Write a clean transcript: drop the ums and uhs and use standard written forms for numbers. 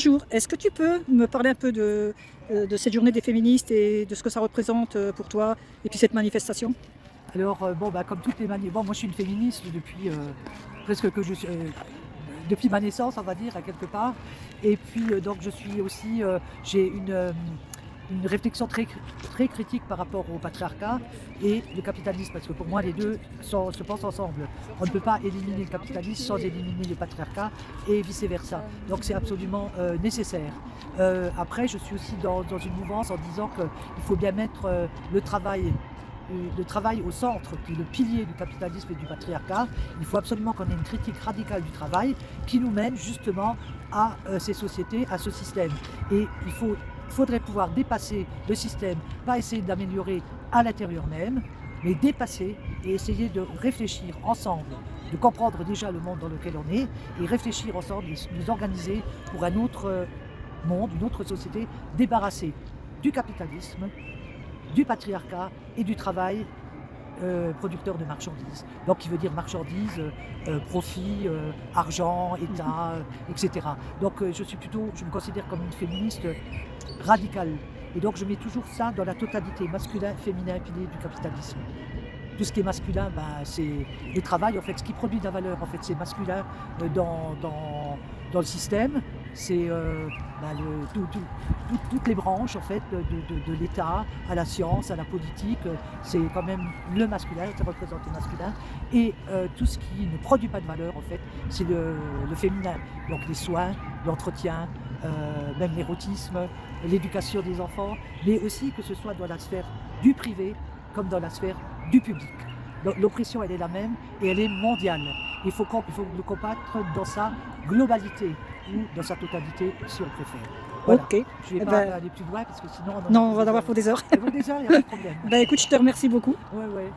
Bonjour, est-ce que tu peux me parler un peu de cette journée des féministes et de ce que ça représente pour toi et puis cette manifestation? Alors, comme toutes les moi je suis une féministe depuis presque que je suis, depuis ma naissance, on va dire, à quelque part. Et puis, donc je suis aussi, j'ai une réflexion très critique par rapport au patriarcat et le capitalisme, parce que pour moi, les deux se pensent ensemble. On ne peut pas éliminer le capitalisme sans éliminer le patriarcat et vice-versa. Donc c'est absolument nécessaire. Après, je suis aussi dans une mouvance en disant qu'il faut bien mettre le travail au centre, qui est le pilier du capitalisme et du patriarcat. Il faut absolument qu'on ait une critique radicale du travail qui nous mène justement à ces sociétés, à ce système. Et faudrait pouvoir dépasser le système, pas essayer d'améliorer à l'intérieur même, mais dépasser et essayer de réfléchir ensemble, de comprendre déjà le monde dans lequel on est, et réfléchir ensemble et nous organiser pour un autre monde, une autre société débarrassée du capitalisme, du patriarcat et du travail producteur de marchandises. Donc qui veut dire marchandises, profit, argent, État, etc. Donc je me considère comme une féministe radicale. Et donc je mets toujours ça dans la totalité, masculin, féminin, pilier du capitalisme. Tout ce qui est masculin, c'est le travail, en fait, ce qui produit de la valeur, en fait, c'est masculin dans le système. C'est toutes les branches, en fait, de l'État, à la science, à la politique, c'est quand même le masculin, ça représente le masculin. Et tout ce qui ne produit pas de valeur, en fait, c'est le féminin. Donc les soins, l'entretien, même l'érotisme, l'éducation des enfants, mais aussi que ce soit dans la sphère du privé comme dans la sphère du public. Donc, l'oppression, elle est la même et elle est mondiale. Il faut le combattre dans sa globalité ou dans sa totalité, si on préfère. Voilà. Ok, Je ne vais eh pas ben, aller plus loin parce que sinon on en a non, on pour va en des avoir heures. pour des heures. Et bon, déjà, il n'y a pas de problème. Ben écoute, je te remercie beaucoup. Ouais, ouais.